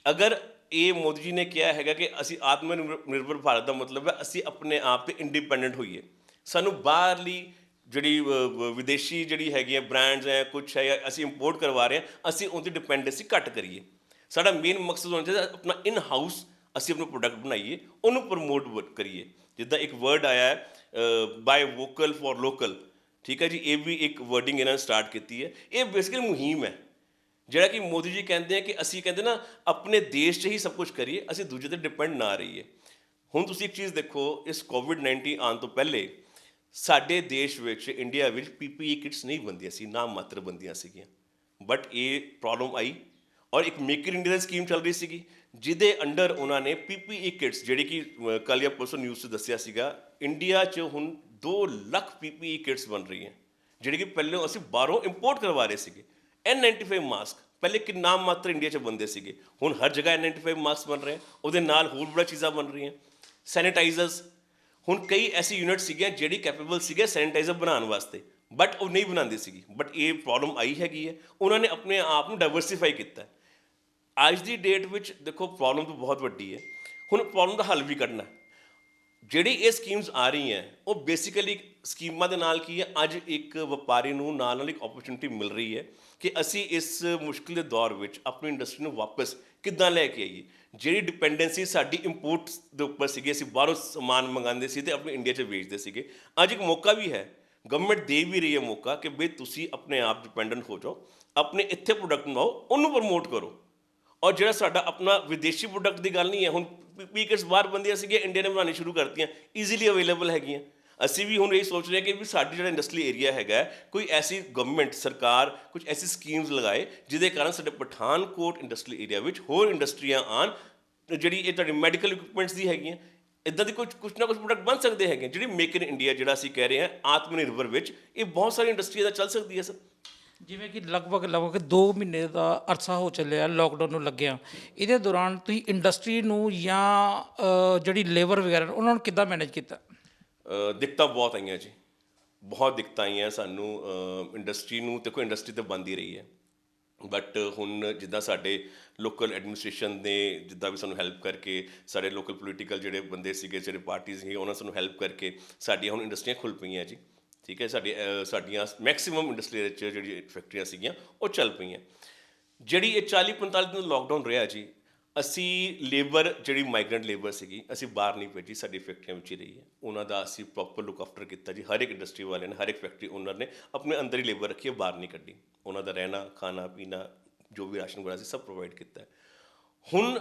ਅਗਰ ਇਹ ਮੋਦੀ ਜੀ ਨੇ ਕਿਹਾ ਹੈਗਾ ਕਿ ਅਸੀਂ ਆਤਮ ਨਿਰਭਰ ਭਾਰਤ ਦਾ ਮਤਲਬ ਹੈ ਅਸੀਂ ਆਪਣੇ ਆਪ 'ਤੇ ਇੰਡੀਪੈਂਡੈਂਟ ਹੋਈਏ ਸਾਨੂੰ ਬਾਹਰਲੀ ਜਿਹੜੀ ਵਿਦੇਸ਼ੀ ਜਿਹੜੀ ਹੈਗੀਆਂ ਬ੍ਰਾਂਡਸ ਹੈ ਕੁਛ ਹੈ ਜਾਂ ਅਸੀਂ ਇੰਪੋਰਟ ਕਰਵਾ ਰਹੇ ਹਾਂ ਅਸੀਂ ਉਹਦੀ ਡਿਪੈਂਡੈਂਸੀ ਘੱਟ ਕਰੀਏ ਸਾਡਾ ਮੇਨ ਮਕਸਦ ਹੋਣਾ ਚਾਹੀਦਾ ਆਪਣਾ ਇਨ ਹਾਊਸ ਅਸੀਂ ਆਪਣਾ ਪ੍ਰੋਡਕਟ ਬਣਾਈਏ ਉਹਨੂੰ ਪ੍ਰਮੋਟ ਕਰੀਏ ਜਿੱਦਾਂ ਇੱਕ ਵਰਡ ਆਇਆ ਹੈ ਬਾਏ ਵੋਕਲ ਫॉर ਲੋਕਲ ਠੀਕ ਹੈ ਜੀ ਇਹ ਵੀ ਇੱਕ ਵਰਡਿੰਗ ਇਹਨਾਂ ਨੇ ਸਟਾਰਟ ਕੀਤੀ ਹੈ ਇਹ ਬੇਸਿਕਲੀ ਮੁਹਿੰਮ ਹੈ ਜਿਹੜਾ ਕਿ ਮੋਦੀ ਜੀ ਕਹਿੰਦੇ ਆ ਕਿ ਅਸੀਂ ਕਹਿੰਦੇ ਨਾ ਆਪਣੇ ਦੇਸ਼ 'ਚ ਹੀ ਸਭ ਕੁਝ ਕਰੀਏ ਅਸੀਂ ਦੂਜੇ 'ਤੇ ਡਿਪੈਂਡ ਨਾ ਰਹੀਏ ਹੁਣ ਤੁਸੀਂ ਇੱਕ ਚੀਜ਼ ਦੇਖੋ ਇਸ ਕੋਵਿਡ-19 ਆਉਣ ਤੋਂ ਪਹਿਲੇ ਸਾਡੇ ਦੇਸ਼ ਵਿੱਚ ਇੰਡੀਆ ਵਿੱਚ ਪੀਪੀਈ ਕਿਟਸ ਨਹੀਂ ਬਣਦੀਆਂ ਸੀ ਨਾ ਮਾਤਰ ਬਣਦੀਆਂ ਸੀਗੀਆਂ ਬਟ ਇਹ ਪ੍ਰੋਬਲਮ ਆਈ ਔਰ ਇੱਕ make in India the scheme ਚੱਲ ਰਹੀ ਸੀਗੀ ਜਿਹਦੇ ਅੰਡਰ ਉਹਨਾਂ ਨੇ ਪੀਪੀਈ ਕਿਟਸ ਜਿਹੜੀ ਕਿ ਕੱਲ੍ਹ ਜਾਂ ਪਰਸੋਂ ਨਿਊਜ਼ 'ਚ ਦੱਸਿਆ ਸੀਗਾ ਇੰਡੀਆ 'ਚ ਹੁਣ 2 ਲੱਖ ਪੀਪੀਈ ਕਿਟਸ ਬਣ ਰਹੀਆਂ ਜਿਹੜੀ ਕਿ ਪਹਿਲਾਂ ਅਸੀਂ ਬਾਹਰੋਂ ਇੰਪੋਰਟ ਕਰਵਾ ਰਹੇ ਸੀਗੇ N95 ਮਾਸਕ ਪਹਿਲੇ ਕਿ ਨਾਮ ਮਾਤਰ ਇੰਡੀਆ 'ਚ ਬਣਦੇ ਸੀਗੇ ਹੁਣ ਹਰ ਜਗ੍ਹਾ N95 ਮਾਸਕ ਬਣ ਰਹੇ ਉਹਦੇ ਨਾਲ ਹੋਰ ਬੜਾ ਚੀਜ਼ਾਂ ਬਣ ਰਹੀਆਂ ਸੈਨੀਟਾਈਜ਼ਰਸ ਹੁਣ ਕਈ ਐਸੀ ਯੂਨਿਟ ਸੀਗੀਆਂ ਜਿਹੜੀ ਕੈਪੇਬਲ ਸੀਗੇ ਸੈਨੀਟਾਈਜ਼ਰ ਬਣਾਉਣ ਵਾਸਤੇ ਬਟ ਉਹ ਨਹੀਂ ਬਣਾਉਂਦੀ ਸੀਗੀ ਬਟ ਇਹ ਪ੍ਰੋਬਲਮ ਆਈ ਹੈਗੀ ਹੈ ਉਹਨਾਂ ਨੇ ਆਪਣੇ ਆਪ ਨੂੰ ਡਾਇਵਰਸੀਫਾਈ ਕੀਤਾ ਅੱਜ ਦੀ ਡੇਟ ਵਿੱਚ ਦੇਖੋ ਪ੍ਰੋਬਲਮ ਤਾਂ ਬਹੁਤ ਵੱਡੀ ਹੈ ਹੁਣ ਪ੍ਰੋਬਲਮ ਦਾ ਹੱਲ ਵੀ ਕੱਢਣਾ ਜਿਹੜੀ ਇਹ ਸਕੀਮਸ ਆ ਰਹੀਆਂ ਉਹ ਬੇਸਿਕਲੀ ਸਕੀਮਾਂ ਦੇ ਨਾਲ ਕੀ ਹੈ ਅੱਜ ਇੱਕ ਵਪਾਰੀ ਨੂੰ ਨਾਲ ਇੱਕ ਓਪਰਚੁਨਿਟੀ ਮਿਲ ਰਹੀ ਹੈ ਕਿ ਅਸੀਂ ਇਸ ਮੁਸ਼ਕਿਲ ਦੇ ਦੌਰ ਵਿੱਚ ਆਪਣੀ ਇੰਡਸਟਰੀ ਨੂੰ ਵਾਪਸ ਕਿੱਦਾਂ ਲੈ ਕੇ ਆਈਏ ਜਿਹੜੀ ਡਿਪੈਂਡੈਂਸੀ ਸਾਡੀ ਇੰਪੋਰਟਸ ਦੇ ਉੱਪਰ ਸੀਗੀ ਅਸੀਂ ਬਾਹਰੋਂ ਸਮਾਨ ਮੰਗਾਉਂਦੇ ਸੀ ਅਤੇ ਆਪਣੇ ਇੰਡੀਆ 'ਚ ਵੇਚਦੇ ਸੀਗੇ ਅੱਜ ਇੱਕ ਮੌਕਾ ਵੀ ਹੈ ਗਵਰਨਮੈਂਟ ਦੇ ਵੀ ਰਹੀ ਹੈ ਮੌਕਾ ਕਿ ਬਈ ਤੁਸੀਂ ਆਪਣੇ ਆਪ ਡਿਪੈਂਡੈਂਟ ਹੋ ਜਾਓ ਆਪਣੇ ਇੱਥੇ ਪ੍ਰੋਡਕਟ ਬਣਾਓ ਉਹਨੂੰ ਪ੍ਰਮੋਟ ਕਰੋ ਔਰ ਜਿਹੜਾ ਸਾਡਾ ਆਪਣਾ ਵਿਦੇਸ਼ੀ ਪ੍ਰੋਡਕਟ ਦੀ ਗੱਲ ਨਹੀਂ ਹੈ ਹੁਣ ਪੀਕਰਸ ਬਾਹਰ ਬੰਦੀਆਂ ਸੀਗੀਆਂ ਇੰਡੀਆ ਨੇ ਬਣਾਉਣੀ ਸ਼ੁਰੂ ਕਰਤੀਆਂ ਈਜ਼ੀਲੀ ਅਵੇਲੇਬਲ ਹੈਗੀਆਂ ਅਸੀਂ ਵੀ ਹੁਣ ਇਹ ਸੋਚ ਰਹੇ ਕਿ ਵੀ ਸਾਡੀ ਜਿਹੜਾ ਇੰਡਸਟਰੀ ਏਰੀਆ ਹੈਗਾ ਕੋਈ ਐਸੀ ਗਵਰਨਮੈਂਟ ਸਰਕਾਰ ਕੁਝ ਐਸੀ ਸਕੀਮਸ ਲਗਾਏ ਜਿਹਦੇ ਕਾਰਨ ਸਾਡੇ ਪਠਾਨਕੋਟ ਇੰਡਸਟਰੀ ਏਰੀਆ ਵਿੱਚ ਹੋਰ ਇੰਡਸਟਰੀਆਂ ਆਉਣ ਜਿਹੜੀ ਇਹ ਤੁਹਾਡੀ ਮੈਡੀਕਲ ਇਕਵਿਪਮੈਂਟਸ ਦੀ ਹੈਗੀਆਂ ਇੱਦਾਂ ਦੀ ਕੁਝ ਨਾ ਕੁਝ ਪ੍ਰੋਡਕਟ ਬਣ ਸਕਦੇ ਹੈਗੇ ਜਿਹੜੀ ਮੇਕ ਇਨ ਇੰਡੀਆ ਜਿਹੜਾ ਅਸੀਂ ਕਹਿ ਰਹੇ ਹਾਂ ਆਤਮ ਨਿਰਭਰ ਵਿੱਚ ਇਹ ਬਹੁਤ ਸਾਰੀ ਇੰਡਸਟਰੀ ਦਾ ਚੱਲ ਸਕਦੀ ਹੈ ਸਰ ਜਿਵੇਂ ਕਿ ਲਗਭਗ 2 ਮਹੀਨੇ ਦਾ ਅਰਸਾ ਹੋ ਚੱਲਿਆ ਲੋਕਡਾਊਨ ਨੂੰ ਲੱਗਿਆ ਇਹਦੇ ਦੌਰਾਨ ਤੁਸੀਂ ਇੰਡਸਟਰੀ ਨੂੰ ਜਾਂ ਜਿਹੜੀ ਲੇਬਰ ਵਗੈਰਾ ਉਹਨਾਂ ਨੂੰ ਕਿੱਦਾਂ ਮੈਨੇਜ ਕੀਤਾ ਦਿੱਕਤਾਂ ਬਹੁਤ ਆਈਆਂ ਜੀ ਬਹੁਤ ਦਿੱਕਤਾਂ ਆਈਆਂ ਸਾਨੂੰ ਇੰਡਸਟਰੀ ਨੂੰ ਦੇਖੋ ਇੰਡਸਟਰੀ ਤਾਂ ਬੰਦ ਹੀ ਰਹੀ ਹੈ ਬਟ ਹੁਣ ਜਿੱਦਾਂ ਸਾਡੇ ਲੋਕਲ ਐਡਮਿਨਿਸਟ੍ਰੇਸ਼ਨ ਨੇ ਜਿੱਦਾਂ ਵੀ ਸਾਨੂੰ ਹੈਲਪ ਕਰਕੇ ਸਾਡੇ ਲੋਕਲ ਪੋਲੀਟੀਕਲ ਜਿਹੜੇ ਬੰਦੇ ਸੀਗੇ ਜਿਹੜੇ ਪਾਰਟੀਜ਼ ਸੀ ਉਹਨਾਂ ਸਾਨੂੰ ਹੈਲਪ ਕਰਕੇ ਸਾਡੀਆਂ ਹੁਣ ਇੰਡਸਟਰੀਆਂ ਖੁੱਲ੍ਹ ਪਈਆਂ ਜੀ ਠੀਕ ਹੈ ਸਾਡੀਆਂ ਮੈਕਸਿਮਮ ਇੰਡਸਟਰੀ ਵਿੱਚ ਜਿਹੜੀ ਫੈਕਟਰੀਆਂ ਸੀਗੀਆਂ ਉਹ ਚੱਲ ਪਈਆਂ ਜਿਹੜੀ ਇਹ 40-45 ਦਿਨ ਲੋਕਡਾਊਨ ਰਿਹਾ ਜੀ ਅਸੀਂ ਲੇਬਰ ਜਿਹੜੀ ਮਾਈਗਰੈਂਟ ਲੇਬਰ ਸੀਗੀ ਅਸੀਂ ਬਾਹਰ ਨਹੀਂ ਭੇਜੀ ਸਾਡੀ ਫੈਕਟਰੀਆਂ ਵਿੱਚ ਹੀ ਰਹੀ ਹੈ ਉਹਨਾਂ ਦਾ ਅਸੀਂ ਪ੍ਰੋਪਰ ਲੁੱਕ ਆਫਟਰ ਕੀਤਾ ਜੀ ਹਰ ਇੱਕ ਇੰਡਸਟਰੀ ਵਾਲਿਆਂ ਨੇ ਹਰ ਇੱਕ ਫੈਕਟਰੀ ਓਨਰ ਨੇ ਆਪਣੇ ਅੰਦਰ ਹੀ ਲੇਬਰ ਰੱਖੀ ਹੈ ਬਾਹਰ ਨਹੀਂ ਕੱਢੀ ਉਹਨਾਂ ਦਾ ਰਹਿਣਾ ਖਾਣਾ ਪੀਣਾ ਜੋ ਵੀ ਰਾਸ਼ਨ ਵਗੈਰਾ ਸੀ ਸਭ ਪ੍ਰੋਵਾਈਡ ਕੀਤਾ ਹੁਣ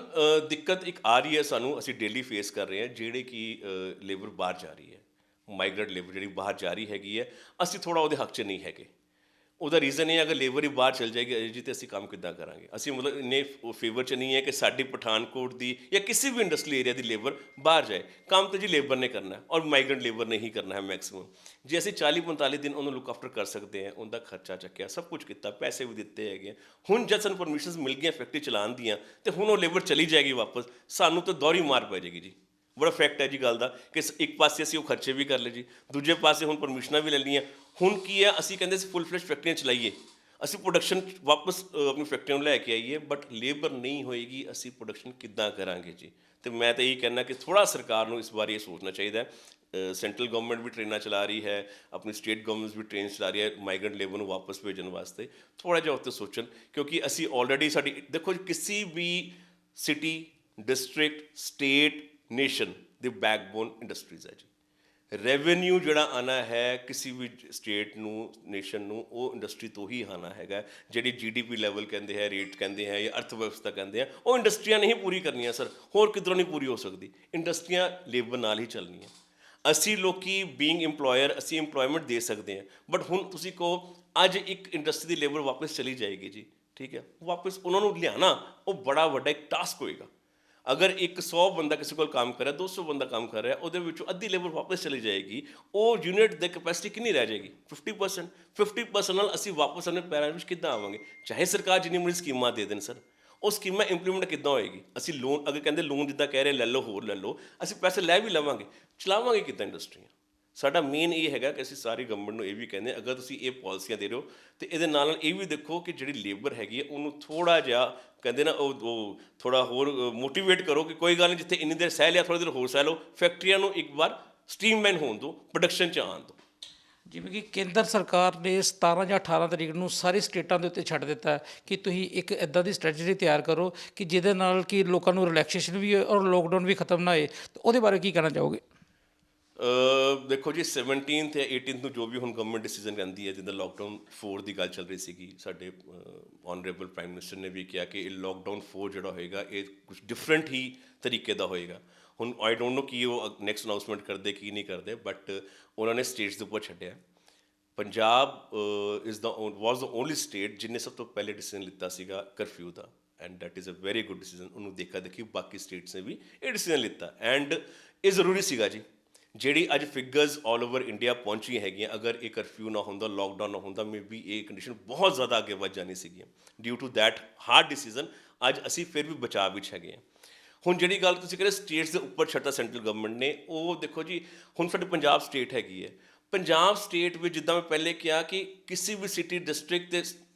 ਦਿੱਕਤ ਇੱਕ ਆ ਰਹੀ ਹੈ ਸਾਨੂੰ ਅਸੀਂ ਡੇਲੀ ਫੇਸ ਕਰ ਰਹੇ ਹਾਂ ਜਿਹੜੇ ਕਿ ਲੇਬਰ ਬਾਹਰ ਜਾ ਰਹੀ ਹੈ ਮਾਈਗਰੈਂਟ ਲੇਬਰ ਜਿਹੜੀ ਬਾਹਰ ਜਾ ਰਹੀ ਹੈਗੀ ਹੈ ਅਸੀਂ ਥੋੜ੍ਹਾ ਉਹਦੇ ਹੱਕ 'ਚ ਨਹੀਂ ਹੈਗੇ ਉਹਦਾ ਰੀਜ਼ਨ ਇਹ, ਅਗਰ ਲੇਬਰ ਹੀ ਬਾਹਰ ਚਲ ਜਾਏਗੀ ਜੀ, ਤੇ ਅਸੀਂ ਕੰਮ ਕਿੱਦਾਂ ਕਰਾਂਗੇ? ਅਸੀਂ ਮਤਲਬ ਇੰਨੇ ਫੇਵਰ 'ਚ ਨਹੀਂ ਹੈ ਕਿ ਸਾਡੀ ਪਠਾਨਕੋਟ ਦੀ ਜਾਂ ਕਿਸੇ ਵੀ ਇੰਡਸਟਰੀ ਏਰੀਆ ਦੀ ਲੇਬਰ ਬਾਹਰ ਜਾਏ। ਕੰਮ ਤਾਂ ਜੀ ਲੇਬਰ ਨੇ ਕਰਨਾ ਹੈ, ਔਰ ਮਾਈਗਰੈਂਟ ਲੇਬਰ ਨੇ ਹੀ ਕਰਨਾ ਹੈ ਮੈਕਸਿਮਮ। ਜੇ ਅਸੀਂ 40-45 ਦਿਨ ਉਹਨੂੰ ਲੁੱਕ ਆਫਟਰ ਕਰ ਸਕਦੇ ਹਾਂ, ਉਹਦਾ ਖਰਚਾ ਚੱਕਿਆ, ਸਭ ਕੁਝ ਕੀਤਾ, ਪੈਸੇ ਵੀ ਦਿੱਤੇ ਹੈਗੇ। ਹੁਣ ਜਦ ਸਾਨੂੰ ਪਰਮਿਸ਼ਨਸ ਮਿਲ ਗਈਆਂ ਫੈਕਟਰੀ ਚਲਾਉਣ ਦੀਆਂ, ਤੇ ਹੁਣ ਉਹ ਲੇਬਰ ਚਲੀ ਜਾਏਗੀ ਵਾਪਸ, ਸਾਨੂੰ ਤਾਂ ਦੋਹਰੀ ਮਾਰ ਪੈ ਜਾਏਗੀ ਜੀ। ਬੜਾ ਫੈਕਟ ਹੈ ਜੀ ਗੱਲ ਦਾ, ਕਿ ਇੱਕ ਪਾਸੇ ਅਸੀਂ ਉਹ ਖਰਚੇ ਵੀ ਕਰ ਲਏ ਜੀ, ਦੂਜੇ ਪਾਸੇ ਹੁਣ ਪਰਮਿਸ਼ਨਾਂ ਵੀ ਲੈ ਲਈਆਂ। ਹੁਣ ਕੀ ਹੈ, ਅਸੀਂ ਕਹਿੰਦੇ ਅਸੀਂ ਫੁੱਲ ਫਲੈਸ਼ ਫੈਕਟਰੀਆਂ ਚਲਾਈਏ, ਅਸੀਂ ਪ੍ਰੋਡਕਸ਼ਨ ਵਾਪਸ ਆਪਣੀ ਫੈਕਟਰੀਆਂ ਨੂੰ ਲੈ ਕੇ ਆਈਏ, ਬਟ ਲੇਬਰ ਨਹੀਂ ਹੋਏਗੀ, ਅਸੀਂ ਪ੍ਰੋਡਕਸ਼ਨ ਕਿੱਦਾਂ ਕਰਾਂਗੇ ਜੀ? ਤੇ ਮੈਂ ਤਾਂ ਇਹੀ ਕਹਿਣਾ ਕਿ ਥੋੜ੍ਹਾ ਸਰਕਾਰ ਨੂੰ ਇਸ ਬਾਰੇ ਇਹ ਸੋਚਣਾ ਚਾਹੀਦਾ ਹੈ। ਸੈਂਟਰਲ ਗਵਰਨਮੈਂਟ ਵੀ ਟ੍ਰੇਨਾਂ ਚਲਾ ਰਹੀ ਹੈ, ਆਪਣੀ ਸਟੇਟ ਗਵਰਨਮੈਂਟਸ ਵੀ ਟ੍ਰੇਨ ਚਲਾ ਰਹੀ ਹੈ ਮਾਈਗਰੈਂਟ ਲੇਬਰ ਨੂੰ ਵਾਪਸ ਭੇਜਣ ਵਾਸਤੇ। ਥੋੜ੍ਹਾ ਜਿਹਾ ਉੱਤੇ ਸੋਚਣ, ਕਿਉਂਕਿ ਅਸੀਂ ਆਲਰੇਡੀ ਸਾਡੀ ਦੇਖੋ ਜੀ, ਕਿਸੇ ਵੀ ਸਿਟੀ, ਡਿਸਟ੍ਰਿਕਟ, ਸਟੇਟ, ਨੇਸ਼ਨ ਦੀ ਬੈਕਬੋਨ ਇੰਡਸਟਰੀਜ਼ ਹੈ ਜੀ। ਰੈਵਨਿਊ ਜਿਹੜਾ ਆਉਣਾ ਹੈ ਕਿਸੇ ਵੀ ਸਟੇਟ ਨੂੰ, ਨੇਸ਼ਨ ਨੂੰ, ਉਹ ਇੰਡਸਟਰੀ ਤੋਂ ਹੀ ਆਉਣਾ ਹੈਗਾ। ਜਿਹੜੀ GDP ਲੈਵਲ ਕਹਿੰਦੇ ਹੈ, ਰੇਟ ਕਹਿੰਦੇ ਹੈ, ਜਾਂ ਅਰਥ ਵਿਵਸਥਾ ਕਹਿੰਦੇ ਆ, ਉਹ ਇੰਡਸਟਰੀਆਂ ਨਹੀਂ ਪੂਰੀ ਕਰਨੀਆਂ ਸਰ, ਹੋਰ ਕਿੱਧਰੋਂ ਨਹੀਂ ਪੂਰੀ ਹੋ ਸਕਦੀ। ਇੰਡਸਟਰੀਆਂ ਲੇਬਰ ਨਾਲ ਹੀ ਚੱਲਣੀਆਂ। ਅਸੀਂ ਲੋਕੀ ਬੀਇੰਗ ਇੰਪਲੋਇਰ, ਅਸੀਂ ਇੰਪਲੋਇਮੈਂਟ ਦੇ ਸਕਦੇ ਹਾਂ, ਬਟ ਹੁਣ ਤੁਸੀਂ ਕਹੋ ਅੱਜ ਇੱਕ ਇੰਡਸਟਰੀ ਦੀ ਲੇਬਰ ਵਾਪਸ ਚਲੀ ਜਾਏਗੀ ਜੀ, ਠੀਕ ਹੈ, ਵਾਪਸ ਉਹਨਾਂ ਨੂੰ ਲਿਆਉਣਾ ਉਹ ਬੜਾ ਵੱਡਾ ਇੱਕ ਟਾਸਕ ਹੋਏਗਾ। ਅਗਰ ਇੱਕ 100 ਬੰਦਾ ਕਿਸੇ ਕੋਲ ਕੰਮ ਕਰ ਰਿਹਾ, 200 ਬੰਦਾ ਕੰਮ ਕਰ ਰਿਹਾ, ਉਹਦੇ ਵਿੱਚੋਂ ਅੱਧੀ ਲੇਬਰ ਵਾਪਸ ਚਲੀ ਜਾਏਗੀ, ਉਹ ਯੂਨਿਟ ਦੀ ਕੈਪੈਸਿਟੀ ਕਿੰਨੀ ਰਹਿ ਜਾਏਗੀ? 50%। 50% ਨਾਲ ਅਸੀਂ ਵਾਪਸ ਆਪਣੇ ਪੈਰਾਂ ਵਿੱਚ ਕਿੱਦਾਂ ਆਵਾਂਗੇ? ਚਾਹੇ ਸਰਕਾਰ ਜਿੰਨੀ ਮਰਜ਼ੀ ਸਕੀਮਾਂ ਦੇ ਦੇਣ ਸਰ, ਉਹ ਸਕੀਮਾਂ ਇੰਪਲੀਮੈਂਟ ਕਿੱਦਾਂ ਹੋਏਗੀ? ਅਸੀਂ ਲੋਨ, ਅਗਰ ਕਹਿੰਦੇ ਲੋਨ ਜਿੱਦਾਂ ਕਹਿ ਰਹੇ ਲੈ ਲਓ, ਹੋਰ ਲੈ ਲਓ, ਅਸੀਂ ਪੈਸੇ ਲੈ ਵੀ ਲਵਾਂਗੇ, ਚਲਾਵਾਂਗੇ ਕਿੱਦਾਂ ਇੰਡਸਟਰੀਆਂ? ਸਾਡਾ ਮੇਨ ਇਹ ਹੈਗਾ ਕਿ ਅਸੀਂ ਸਾਰੀ ਗਵਰਨਮੈਂਟ ਨੂੰ ਇਹ ਵੀ ਕਹਿੰਦੇ, ਅਗਰ ਤੁਸੀਂ ਇਹ ਪਾਲਿਸੀਆਂ ਦੇ ਰਹੇ ਹੋ, ਤੇ ਇਹਦੇ ਨਾਲ ਨਾਲ ਇਹ ਵੀ ਦੇਖੋ ਕਿ ਜਿਹੜੀ ਲੇਬਰ ਹੈਗੀ ਹੈ ਉਹਨੂੰ ਥੋੜ੍ਹਾ ਜਿਹਾ ਕਹਿੰਦੇ ਨਾ, ਉਹ ਥੋੜ੍ਹਾ ਹੋਰ ਮੋਟੀਵੇਟ ਕਰੋ ਕਿ ਕੋਈ ਗੱਲ ਨਹੀਂ, ਜਿੱਥੇ ਇੰਨੀ ਦੇਰ ਸਹਿ ਲਿਆ, ਥੋੜ੍ਹੀ ਦੇਰ ਹੋਰ ਸਹਿ ਲਓ। ਫੈਕਟਰੀਆਂ ਨੂੰ ਇੱਕ ਵਾਰ ਸਟ੍ਰੀਮਲਾਈਨ ਹੋਣ ਦਿਓ, ਪ੍ਰੋਡਕਸ਼ਨ 'ਚ ਆਉਣ ਦਿਓ। ਜਿਵੇਂ ਕਿ ਕੇਂਦਰ ਸਰਕਾਰ ਨੇ 17 ਜਾਂ 18 ਤਰੀਕ ਨੂੰ ਸਾਰੀ ਸਟੇਟਾਂ ਦੇ ਉੱਤੇ ਛੱਡ ਦਿੱਤਾ ਹੈ ਕਿ ਤੁਸੀਂ ਇੱਕ ਇੱਦਾਂ ਦੀ ਸਟ੍ਰੈਟਜੀ ਤਿਆਰ ਕਰੋ ਕਿ ਜਿਹਦੇ ਨਾਲ ਕਿ ਲੋਕਾਂ ਨੂੰ ਰਿਲੈਕਸੇਸ਼ਨ ਵੀ ਹੋਏ ਔਰ ਲੋਕਡਾਊਨ ਵੀ ਖਤਮ ਨਾ ਹੋਏ, ਤਾਂ ਉਹਦੇ ਬਾਰੇ ਕੀ ਕਹਿਣਾ ਚਾਹੋਗੇ? ਦੇਖੋ ਜੀ, 17th ਜਾਂ 18th ਨੂੰ ਜੋ ਵੀ ਹੁਣ ਗਵਰਨਮੈਂਟ ਡਿਸੀਜਨ ਕਹਿੰਦੀ ਹੈ, ਜਿੱਦਾਂ ਲੋਕਡਾਊਨ 4 ਦੀ ਗੱਲ ਚੱਲ ਰਹੀ ਸੀਗੀ, ਸਾਡੇ ਆਨਰੇਬਲ ਪ੍ਰਾਈਮ ਮਿਨਿਸਟਰ ਨੇ ਵੀ ਕਿਹਾ ਕਿ ਇਹ ਲੋਕਡਾਊਨ 4 ਜਿਹੜਾ ਹੋਏਗਾ, ਇਹ ਕੁਝ ਡਿਫਰੈਂਟ ਹੀ ਤਰੀਕੇ ਦਾ ਹੋਏਗਾ। ਹੁਣ ਆਈ ਡੋਂਟ ਨੋ ਕੀ ਉਹ ਨੈਕਸਟ ਅਨਾਊਂਸਮੈਂਟ ਕਰਦੇ ਕੀ ਨਹੀਂ ਕਰਦੇ, ਬਟ ਉਹਨਾਂ ਨੇ ਸਟੇਟਸ ਦੇ ਉੱਪਰ ਛੱਡਿਆ। Punjab was the only state ਜਿਹਨੇ ਸਭ ਤੋਂ ਪਹਿਲੇ ਡਿਸੀਜਨ ਲਿੱਤਾ ਸੀਗਾ ਕਰਫਿਊ ਦਾ, and that is a very good decision. ਉਹਨੂੰ ਦੇਖਾ ਦੇਖੀ ਬਾਕੀ ਸਟੇਟਸ ਨੇ ਵੀ ਇਹ ਡਿਸੀਜਨ ਲਿੱਤਾ, ਐਂਡ ਇਹ ਜ਼ਰੂਰੀ ਸੀਗਾ ਜੀ। ਜਿਹੜੀ ਅੱਜ ਫਿਗਰਸ ਆਲ ਓਵਰ ਇੰਡੀਆ ਪਹੁੰਚੀਆਂ ਹੈਗੀਆਂ, ਅਗਰ ਇਹ ਕਰਫਿਊ ਨਾ ਹੁੰਦਾ, ਲੋਕਡਾਊਨ ਨਾ ਹੁੰਦਾ, ਮੇ ਬੀ ਇਹ ਕੰਡੀਸ਼ਨ ਬਹੁਤ ਜ਼ਿਆਦਾ ਅੱਗੇ ਵੱਧ ਜਾਣੀ ਸੀਗੀਆਂ। Due to that hard decision ਅੱਜ ਅਸੀਂ ਫਿਰ ਵੀ ਬਚਾਅ ਵਿੱਚ ਹੈਗੇ ਹਾਂ। ਹੁਣ ਜਿਹੜੀ ਗੱਲ ਤੁਸੀਂ ਕਹਿੰਦੇ ਸਟੇਟਸ ਦੇ ਉੱਪਰ ਛੱਡਤਾ ਸੈਂਟਰਲ ਗਵਰਨਮੈਂਟ ਨੇ, ਉਹ ਦੇਖੋ ਜੀ, ਹੁਣ ਸਾਡੇ ਪੰਜਾਬ ਸਟੇਟ ਹੈਗੀ ਹੈ। ਪੰਜਾਬ ਸਟੇਟ ਵਿੱਚ ਜਿੱਦਾਂ ਮੈਂ ਪਹਿਲੇ ਕਿਹਾ ਕਿ ਕਿਸੇ ਵੀ ਸਿਟੀ, ਡਿਸਟ੍ਰਿਕਟ ਅਤੇ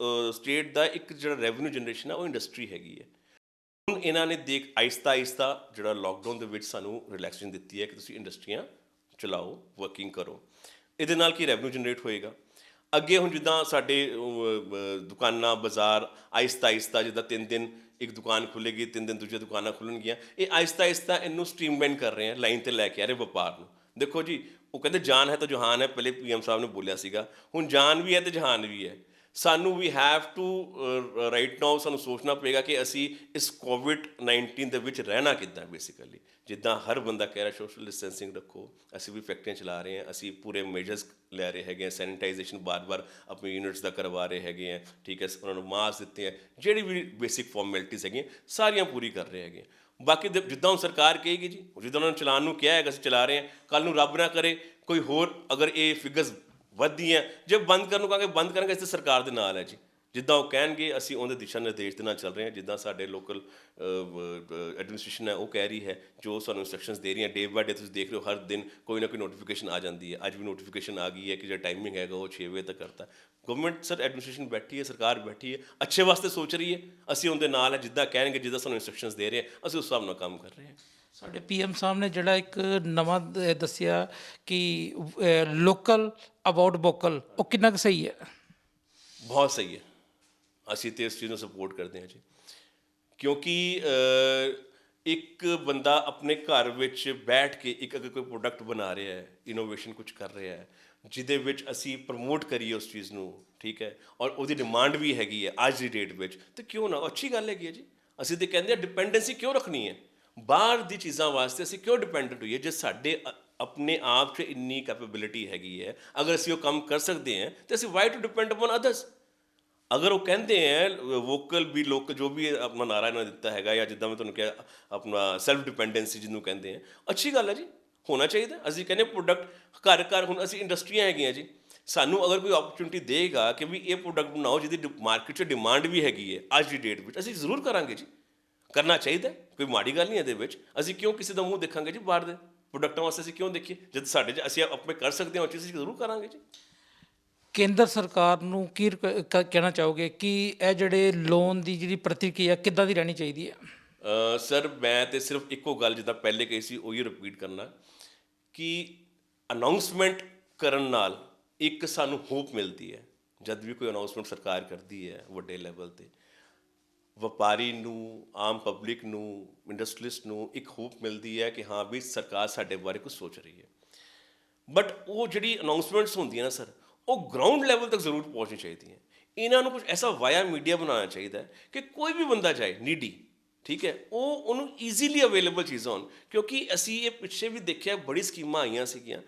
ਸਟੇਟ ਦਾ ਇੱਕ ਜਿਹੜਾ ਰੈਵਨਿਊ ਜਨਰੇਸ਼ਨ ਹੈ ਉਹ ਇੰਡਸਟਰੀ ਹੈਗੀ ਹੈ। ਹੁਣ ਇਹਨਾਂ ਨੇ ਆਹਿਸਤਾ ਆਹਿਸਤਾ ਜਿਹੜਾ ਲੋਕਡਾਊਨ ਦੇ ਵਿੱਚ ਸਾਨੂੰ ਰਿਲੈਕਸੇਸ਼ਨ ਦਿੱਤੀ ਹੈ ਕਿ ਤੁਸੀਂ ਇੰਡਸਟਰੀਆਂ ਚਲਾਓ, ਵਰਕਿੰਗ ਕਰੋ। ਇਹਦੇ ਨਾਲ ਕੀ ਰੈਵਨਿਊ ਜਨਰੇਟ ਹੋਏਗਾ। ਅੱਗੇ ਹੁਣ ਜਿੱਦਾਂ ਸਾਡੇ ਦੁਕਾਨਾਂ, ਬਾਜ਼ਾਰ ਆਹਿਸਤਾ ਆਹਿਸਤਾ, ਜਿੱਦਾਂ 3 ਦਿਨ ਇੱਕ ਦੁਕਾਨ ਖੁੱਲ੍ਹੇਗੀ, 3 ਦਿਨ ਦੂਜੀਆਂ ਦੁਕਾਨਾਂ ਖੁੱਲ੍ਹਣਗੀਆਂ, ਇਹ ਆਹਿਸਤਾ ਆਹਿਸਤਾ ਇਹਨੂੰ ਸਟ੍ਰੀਮਲਾਈਨ ਕਰ ਰਹੇ ਆ, ਲਾਈਨ 'ਤੇ ਲੈ ਕੇ ਆ ਰਹੇ ਵਪਾਰ ਨੂੰ। ਦੇਖੋ ਜੀ, ਉਹ ਕਹਿੰਦੇ ਜਾਨ ਹੈ ਤਾਂ ਜਹਾਨ ਹੈ, ਪਹਿਲੇ PM ਸਾਹਿਬ ਨੇ ਬੋਲਿਆ ਸੀਗਾ। ਹੁਣ ਜਾਨ ਵੀ ਹੈ ਅਤੇ ਜਹਾਨ ਵੀ ਹੈ। ਸਾਨੂੰ we have to right now ਸਾਨੂੰ ਸੋਚਣਾ ਪਏਗਾ ਕਿ ਅਸੀਂ ਇਸ COVID-19 ਦੇ ਵਿੱਚ ਰਹਿਣਾ ਕਿੱਦਾਂ। ਬੇਸਿਕਲੀ ਜਿੱਦਾਂ ਹਰ ਬੰਦਾ ਕਹਿ ਰਿਹਾ ਸੋਸ਼ਲ ਡਿਸਟੈਂਸਿੰਗ ਰੱਖੋ, ਅਸੀਂ ਵੀ ਫੈਕਟਰੀਆਂ ਚਲਾ ਰਹੇ ਹਾਂ, ਅਸੀਂ ਪੂਰੇ ਮੇਜਰਸ ਲੈ ਰਹੇ ਹੈਗੇ ਹਾਂ, ਸੈਨੀਟਾਈਜੇਸ਼ਨ ਬਾਰ-ਬਾਰ ਆਪਣੀ ਯੂਨਿਟਸ ਦਾ ਕਰਵਾ ਰਹੇ ਹੈਗੇ ਹੈ, ਠੀਕ ਹੈ, ਉਹਨਾਂ ਨੂੰ ਮਾਸਕ ਦਿੱਤੇ ਹੈ, ਜਿਹੜੀ ਵੀ ਬੇਸਿਕ ਫਾਰਮੈਲਿਟੀਜ਼ ਹੈਗੀਆਂ ਸਾਰੀਆਂ ਪੂਰੀ ਕਰ ਰਹੇ ਹੈਗੇ। ਬਾਕੀ ਜਿੱਦਾਂ ਹੁਣ ਸਰਕਾਰ ਕਹੇਗੀ ਜੀ, ਜਿੱਦਾਂ ਉਹਨਾਂ ਨੂੰ ਚਲਾਉਣ ਨੂੰ ਕਿਹਾ ਹੈਗਾ ਅਸੀਂ ਚਲਾ ਰਹੇ ਹਾਂ, ਕੱਲ੍ਹ ਨੂੰ ਰੱਬ ਨਾ ਕਰੇ ਕੋਈ ਹੋਰ ਅਗਰ ਇਹ ਫਿਗਰਸ ਵੱਧਦੀਆਂ, ਜੇ ਬੰਦ ਕਰਨ ਨੂੰ ਕਹਾਂਗੇ ਬੰਦ ਕਰਾਂਗੇ, ਇਸ ਤਾਂ ਸਰਕਾਰ ਦੇ ਨਾਲ ਹੈ ਜੀ। ਜਿੱਦਾਂ ਉਹ ਕਹਿਣਗੇ ਅਸੀਂ ਉਹਦੇ ਦਿਸ਼ਾ ਨਿਰਦੇਸ਼ ਦੇ ਨਾਲ ਚੱਲ ਰਹੇ ਹਾਂ। ਜਿੱਦਾਂ ਸਾਡੇ ਲੋਕਲ ਐਡਮਿਨਿਸਟ੍ਰੇਸ਼ਨ ਹੈ ਉਹ ਕਹਿ ਰਹੀ ਹੈ, ਜੋ ਸਾਨੂੰ ਇੰਸਟਰਕਸ਼ਨਸ ਦੇ ਰਹੀਆਂ, ਡੇ ਬਾਏ ਡੇ ਤੁਸੀਂ ਦੇਖ ਰਹੇ ਹੋ ਹਰ ਦਿਨ ਕੋਈ ਨਾ ਕੋਈ ਨੋਟੀਫਿਕੇਸ਼ਨ ਆ ਜਾਂਦੀ ਹੈ। ਅੱਜ ਵੀ ਨੋਟੀਫਿਕੇਸ਼ਨ ਆ ਗਈ ਹੈ ਕਿ ਜਿਹੜਾ ਟਾਈਮਿੰਗ ਹੈਗਾ ਉਹ 6 ਵਜੇ ਤੱਕ ਕਰਤਾ। ਗਵਰਨਮੈਂਟ ਸਰ, ਐਡਮਿਨਿਸਟ੍ਰੇਸ਼ਨ ਬੈਠੀ ਹੈ, ਸਰਕਾਰ ਬੈਠੀ ਹੈ, ਅੱਛੇ ਵਾਸਤੇ ਸੋਚ ਰਹੀ ਹੈ, ਅਸੀਂ ਉਹਦੇ ਨਾਲ ਹੈ। ਜਿੱਦਾਂ ਕਹਿਣਗੇ, ਜਿੱਦਾਂ ਸਾਨੂੰ ਇੰਸਟਰਕਸ਼ਨਸ ਦੇ ਰਹੇ ਹਾਂ, ਅਸੀਂ ਉਸ ਹਿਸਾਬ ਨਾਲ ਕੰਮ ਕਰ ਰਹੇ ਹਾਂ। ਸਾਡੇ PM ਸਾਹਿਬ ਨੇ ਜਿਹੜਾ ਇੱਕ ਨਵਾਂ ਦੱਸਿਆ ਕਿ ਲੋਕਲ ਅਬਾਊਟ ਵੋਕਲ, ਉਹ ਕਿੰਨਾ ਕੁ ਸਹੀ ਹੈ? ਬਹੁਤ ਸਹੀ ਹੈ। ਅਸੀਂ ਤਾਂ ਇਸ ਚੀਜ਼ ਨੂੰ ਸਪੋਰਟ ਕਰਦੇ ਹਾਂ ਜੀ, ਕਿਉਂਕਿ ਇੱਕ ਬੰਦਾ ਆਪਣੇ ਘਰ ਵਿੱਚ ਬੈਠ ਕੇ ਇੱਕ ਅਗਰ ਕੋਈ ਪ੍ਰੋਡਕਟ ਬਣਾ ਰਿਹਾ ਹੈ, ਇਨੋਵੇਸ਼ਨ ਕੁਝ ਕਰ ਰਿਹਾ ਹੈ, ਜਿਹਦੇ ਵਿੱਚ ਅਸੀਂ ਪ੍ਰਮੋਟ ਕਰੀਏ ਉਸ ਚੀਜ਼ ਨੂੰ, ਠੀਕ ਹੈ, ਔਰ ਉਹਦੀ ਡਿਮਾਂਡ ਵੀ ਹੈਗੀ ਹੈ ਅੱਜ ਦੀ ਡੇਟ ਵਿੱਚ, ਤਾਂ ਕਿਉਂ ਨਾ, ਅੱਛੀ ਗੱਲ ਹੈਗੀ ਹੈ ਜੀ। ਅਸੀਂ ਤਾਂ ਕਹਿੰਦੇ ਹਾਂ ਡਿਪੈਂਡੈਂਸੀ ਕਿਉਂ ਰੱਖਣੀ ਹੈ ਬਾਹਰ ਦੀ ਚੀਜ਼ਾਂ ਵਾਸਤੇ, ਅਸੀਂ ਕਿਉਂ ਡਿਪੈਂਡੈਂਟ ਹੋਈਏ ਜੇ ਸਾਡੇ ਆਪਣੇ ਆਪ 'ਚ ਇੰਨੀ ਕੈਪੇਬਿਲਿਟੀ ਹੈਗੀ ਹੈ, ਅਗਰ ਅਸੀਂ ਉਹ ਕੰਮ ਕਰ ਸਕਦੇ ਹਾਂ ਤਾਂ ਅਸੀਂ why to depend upon others. ਅਗਰ ਉਹ ਕਹਿੰਦੇ ਹੈ ਵੋਕਲ ਵੀ ਲੋਕ, ਜੋ ਵੀ ਆਪਣਾ ਨਾਰਾ ਇਹਨਾਂ ਨੇ ਦਿੱਤਾ ਹੈਗਾ, ਜਾਂ ਜਿੱਦਾਂ ਮੈਂ ਤੁਹਾਨੂੰ ਕਿਹਾ ਆਪਣਾ ਸੈਲਫ ਡਿਪੈਂਡੈਂਸੀ ਜਿਹਨੂੰ ਕਹਿੰਦੇ ਆ, ਅੱਛੀ ਗੱਲ ਹੈ ਜੀ, ਹੋਣਾ ਚਾਹੀਦਾ। ਅਸੀਂ ਕਹਿੰਦੇ ਪ੍ਰੋਡਕਟ ਘਰ ਘਰ, ਹੁਣ ਅਸੀਂ ਇੰਡਸਟਰੀਆਂ ਹੈਗੀਆਂ ਜੀ, ਸਾਨੂੰ ਅਗਰ ਕੋਈ ਓਪਰਚੁਨਿਟੀ ਦੇਗਾ ਕਿ ਵੀ ਇਹ ਪ੍ਰੋਡਕਟ ਬਣਾਓ ਜਿਹਦੀ ਮਾਰਕੀਟ 'ਚ ਡਿਮਾਂਡ ਵੀ ਹੈਗੀ ਹੈ ਅੱਜ ਦੀ ਡੇਟ ਵਿੱਚ, ਅਸੀਂ ਜ਼ਰੂਰ ਕਰਾਂਗੇ ਜੀ, ਕਰਨਾ ਚਾਹੀਦਾ, ਕੋਈ ਮਾੜੀ ਗੱਲ ਨਹੀਂ ਇਹਦੇ ਵਿੱਚ। ਅਸੀਂ ਕਿਉਂ ਕਿਸੇ ਦਾ ਮੂੰਹ ਦੇਖਾਂਗੇ ਜੀ ਬਾਹਰ ਦੇ ਪ੍ਰੋਡਕਟਾਂ ਵਾਸਤੇ? ਅਸੀਂ ਕਿਉਂ ਦੇਖੀਏ? ਜਦ ਸਾਡੇ 'ਚ ਅਸੀਂ ਆਪਣੇ ਕਰ ਸਕਦੇ ਹਾਂ ਉਹ ਚੀਜ਼, ਅਸੀਂ ਜ਼ਰੂਰ ਕਰਾਂਗੇ ਜੀ। ਕੇਂਦਰ ਸਰਕਾਰ ਨੂੰ ਕੀ ਕਹਿਣਾ ਚਾਹੋਗੇ ਕਿ ਇਹ ਜਿਹੜੇ ਲੋਨ ਦੀ ਜਿਹੜੀ ਪ੍ਰਤੀਕਿਰਿਆ ਕਿੱਦਾਂ ਦੀ ਰਹਿਣੀ ਚਾਹੀਦੀ ਹੈ? ਸਰ ਮੈਂ ਤਾਂ ਸਿਰਫ ਇੱਕੋ ਗੱਲ ਜਿੱਦਾਂ ਪਹਿਲੇ ਕਹੀ ਸੀ ਉਹੀ ਰਿਪੀਟ ਕਰਨਾ ਕਿ ਅਨਾਊਂਸਮੈਂਟ ਕਰਨ ਨਾਲ ਇੱਕ ਸਾਨੂੰ ਹੋਪ ਮਿਲਦੀ ਹੈ। ਜਦ ਵੀ ਕੋਈ ਅਨਾਊਂਸਮੈਂਟ ਸਰਕਾਰ ਕਰਦੀ ਹੈ ਵੱਡੇ ਲੈਵਲ 'ਤੇ, ਵਪਾਰੀ ਨੂੰ, ਆਮ ਪਬਲਿਕ ਨੂੰ, ਇੰਡਸਟਰੀਲਿਸਟ ਨੂੰ ਇੱਕ ਹੋਪ ਮਿਲਦੀ ਹੈ ਕਿ ਹਾਂ ਵੀ ਸਰਕਾਰ ਸਾਡੇ ਬਾਰੇ ਕੁਝ ਸੋਚ ਰਹੀ ਹੈ। ਬਟ ਉਹ ਜਿਹੜੀ ਅਨਾਊਂਸਮੈਂਟਸ ਹੁੰਦੀਆਂ ਨਾ ਸਰ, ਉਹ ਗਰਾਊਂਡ ਲੈਵਲ ਤੱਕ ਜ਼ਰੂਰ ਪਹੁੰਚਣੀ ਚਾਹੀਦੀਆਂ। ਇਹਨਾਂ ਨੂੰ ਕੁਝ ਐਸਾ ਵਾਇਆ ਮੀਡੀਆ ਬਣਾਉਣਾ ਚਾਹੀਦਾ ਕਿ ਕੋਈ ਵੀ ਬੰਦਾ ਜਾਏ ਨੀਡੀ, ਠੀਕ ਹੈ, ਉਹ ਉਹਨੂੰ ਈਜ਼ੀਲੀ ਅਵੇਲੇਬਲ ਚੀਜ਼ਾਂ ਹੋਣ। ਕਿਉਂਕਿ ਅਸੀਂ ਇਹ ਪਿੱਛੇ ਵੀ ਦੇਖਿਆ ਬੜੀ ਸਕੀਮਾਂ ਆਈਆਂ ਸੀਗੀਆਂ,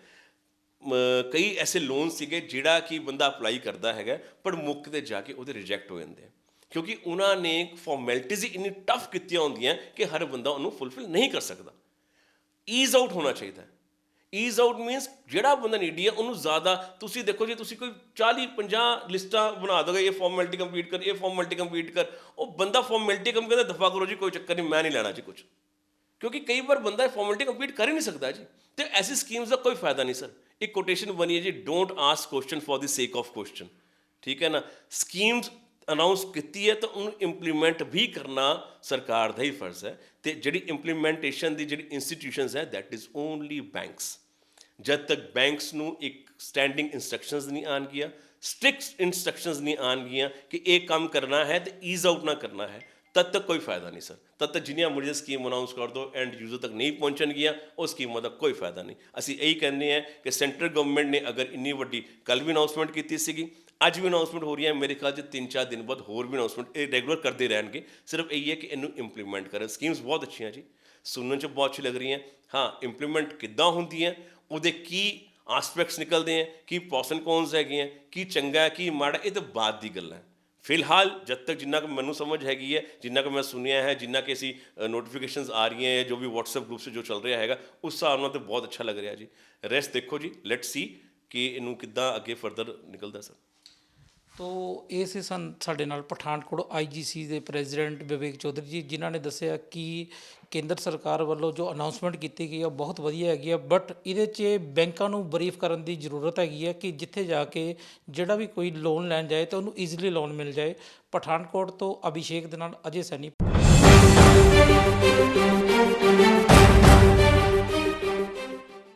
ਕਈ ਐਸੇ ਲੋਨ ਸੀਗੇ ਜਿਹੜਾ ਕਿ ਬੰਦਾ ਅਪਲਾਈ ਕਰਦਾ ਹੈਗਾ ਪਰ ਮੁੱਕ 'ਤੇ ਜਾ ਕੇ ਉਹਦੇ ਰਿਜੈਕਟ ਹੋ ਜਾਂਦੇ ਆ, ਕਿਉਂਕਿ ਉਹਨਾਂ ਨੇ ਫਾਰਮੈਲਿਟੀਜ਼ ਇੰਨੀ ਟਫ ਕੀਤੀਆਂ ਹੁੰਦੀਆਂ ਕਿ ਹਰ ਬੰਦਾ ਉਹਨੂੰ ਫੁੱਲਫਿਲ ਨਹੀਂ ਕਰ ਸਕਦਾ। ਈਜ਼ ਆਊਟ ਹੋਣਾ ਚਾਹੀਦਾ। ਈਜ਼ ਆਊਟ ਮੀਨਸ ਜਿਹੜਾ ਬੰਦਾ ਨੀਡੀ ਹੈ ਉਹਨੂੰ ਜ਼ਿਆਦਾ, ਤੁਸੀਂ ਦੇਖੋ ਜੀ, ਤੁਸੀਂ ਕੋਈ 40-50 ਲਿਸਟਾਂ ਬਣਾ ਦੋਗੇ, ਇਹ ਫਾਰਮੈਲਿਟੀ ਕੰਪਲੀਟ ਕਰ, ਇਹ ਫਾਰਮੈਲਿਟੀ ਕੰਪਲੀਟ ਕਰ, ਉਹ ਬੰਦਾ ਫਾਰਮੈਲਿਟੀ ਕੰਮ ਕਹਿੰਦਾ ਦਫਾ ਕਰੋ ਜੀ, ਕੋਈ ਚੱਕਰ ਨਹੀਂ, ਮੈਂ ਨਹੀਂ ਲੈਣਾ ਜੀ ਕੁਝ, ਕਿਉਂਕਿ ਕਈ ਵਾਰ ਬੰਦਾ ਫਾਰਮੈਲਿਟੀ ਕੰਪਲੀਟ ਕਰ ਹੀ ਨਹੀਂ ਸਕਦਾ ਜੀ। ਅਤੇ ਐਸੀ ਸਕੀਮਸ ਦਾ ਕੋਈ ਫਾਇਦਾ ਨਹੀਂ ਸਰ। ਇੱਕ ਕੋਟੇਸ਼ਨ ਬਣੀ ਹੈ ਜੀ, don't ask question for the ਸੇਕ ਆਫ ਕੁਐਸਚਨ, ਠੀਕ ਹੈ ਨਾ। ਸਕੀਮਸ ਅਨਾਊਂਸ ਕੀਤੀ ਹੈ ਤਾਂ ਉਹਨੂੰ ਇੰਪਲੀਮੈਂਟ ਵੀ ਕਰਨਾ ਸਰਕਾਰ ਦਾ ਹੀ ਫਰਜ਼ ਹੈ। ਅਤੇ ਜਿਹੜੀ ਇੰਪਲੀਮੈਂਟੇਸ਼ਨ ਦੀ ਜਿਹੜੀ ਇੰਸਟੀਟਿਊਸ਼ਨਸ ਹੈ, ਦੈਟ ਇਜ਼ ਓਨਲੀ ਬੈਂਕਸ। ਜਦ ਤੱਕ ਬੈਂਕਸ ਨੂੰ ਇੱਕ ਸਟੈਂਡਿੰਗ ਇੰਸਟਰਕਸ਼ਨਸ ਨਹੀਂ ਆਉਣਗੀਆਂ, ਸਟ੍ਰਿਕਟ ਇੰਸਟਰਕਸ਼ਨਸ ਨਹੀਂ ਆਉਣਗੀਆਂ ਕਿ ਇਹ ਕੰਮ ਕਰਨਾ ਹੈ ਅਤੇ ਈਜ਼ ਆਊਟ ਨਾ ਕਰਨਾ ਹੈ, ਤਦ ਤੱਕ ਕੋਈ ਫਾਇਦਾ ਨਹੀਂ ਸਰ। ਤਦ ਤੱਕ ਜਿੰਨੀਆਂ ਮਰਜ਼ੀ ਸਕੀਮ ਅਨਾਊਂਸ ਕਰ ਦਿਓ, ਐਂਡ ਯੂਜ਼ਰ ਤੱਕ ਨਹੀਂ ਪਹੁੰਚਣਗੀਆਂ, ਉਹ ਸਕੀਮਾਂ ਦਾ ਕੋਈ ਫਾਇਦਾ ਨਹੀਂ। ਅਸੀਂ ਇਹੀ ਕਹਿੰਦੇ ਹਾਂ ਕਿ ਸੈਂਟਰਲ ਗਵਰਨਮੈਂਟ ਨੇ ਅਗਰ ਇੰਨੀ ਵੱਡੀ ਕੱਲ੍ਹ ਵੀ ਅਨਾਊਂਸਮੈਂਟ ਕੀਤੀ ਸੀਗੀ, ਅੱਜ ਵੀ ਅਨਾਊਂਸਮੈਂਟ ਹੋ ਰਹੀ ਹੈ, ਮੇਰੇ ਖਿਆਲ 'ਚ 3-4 ਦਿਨ ਬਾਅਦ ਹੋਰ ਵੀ ਅਨਾਊਂਸਮੈਂਟ ਇਹ ਰੈਗੂਲਰ ਕਰਦੇ ਰਹਿਣਗੇ। ਸਿਰਫ ਇਹੀ ਹੈ ਕਿ ਇਹਨੂੰ ਇੰਪਲੀਮੈਂਟ ਕਰਨ। ਸਕੀਮਸ ਬਹੁਤ ਅੱਛੀਆਂ ਜੀ, ਸੁਣਨ 'ਚ ਬਹੁਤ ਅੱਛੀ ਲੱਗ ਰਹੀਆਂ। ਹਾਂ, ਇੰਪਲੀਮੈਂਟ ਕਿੱਦਾਂ ਹੁੰਦੀ ਹੈ, ਉਹਦੇ ਕੀ ਆਸਪੈਕਟਸ ਨਿਕਲਦੇ ਹੈ, ਕੀ ਪ੍ਰੋਸ ਐਂਡ ਕੌਨਸ ਹੈਗੇ ਹੈ, ਕੀ ਚੰਗਾ ਹੈ, ਕੀ ਮਾੜਾ, ਇਹ ਤਾਂ ਬਾਅਦ ਦੀ ਗੱਲ ਹੈ। ਫਿਲਹਾਲ ਜਦ ਤੱਕ ਜਿੰਨਾ ਕੁ ਮੈਨੂੰ ਸਮਝ ਹੈਗੀ ਹੈ, ਜਿੰਨਾ ਕੁ ਮੈਂ ਸੁਣਿਆ ਹੈ, ਜਿੰਨਾ ਕਿ ਅਸੀਂ ਨੋਟੀਫਿਕੇਸ਼ਨਸ ਆ ਰਹੀਆਂ ਹੈ, ਜੋ ਵੀ ਵਟਸਐਪ ਗਰੁੱਪ 'ਚ ਜੋ ਚੱਲ ਰਿਹਾ ਹੈਗਾ, ਉਸ ਹਿਸਾਬ ਨਾਲ ਤਾਂ ਬਹੁਤ ਅੱਛਾ ਲੱਗ ਰਿਹਾ ਜੀ। ਰੈਸਟ ਦੇਖੋ ਜੀ, ਲੈਟਸ ਸੀ ਕਿ ਇਹਨੂੰ ਕਿੱਦਾਂ ਅੱਗੇ ਫਰਦਰ ਨਿਕਲਦਾ ਸਰ। ਤੋ ਇਹ ਸੀ ਸਾਡੇ ਨਾਲ ਪਠਾਨਕੋਟ ਆਈਜੀਸੀ ਦੇ ਪ੍ਰੈਜ਼ੀਡੈਂਟ ਵਿਵੇਕ ਚੌਧਰੀ ਜੀ, ਜਿਨ੍ਹਾਂ ਨੇ ਦੱਸਿਆ ਕਿ ਕੇਂਦਰ ਸਰਕਾਰ ਵੱਲੋਂ ਜੋ ਅਨਾਊਂਸਮੈਂਟ ਕੀਤੀ ਗਈ ਹੈ ਬਹੁਤ ਵਧੀਆ ਹੈਗੀ ਆ, ਬਟ ਇਹਦੇ 'ਚ ਬੈਂਕਾਂ ਨੂੰ ਬਰੀਫ ਕਰਨ ਦੀ ਜ਼ਰੂਰਤ ਹੈਗੀ ਹੈ ਕਿ ਜਿੱਥੇ ਜਾ ਕੇ ਜਿਹੜਾ ਵੀ ਕੋਈ ਲੋਨ ਲੈਣ ਜਾਏ ਤਾਂ ਉਹਨੂੰ ਈਜ਼ੀਲੀ ਲੋਨ ਮਿਲ ਜਾਏ। ਪਠਾਨਕੋਟ ਤੋਂ ਅਭਿਸ਼ੇਕ ਦੇ ਨਾਲ ਅਜੇ ਸੈਣੀ।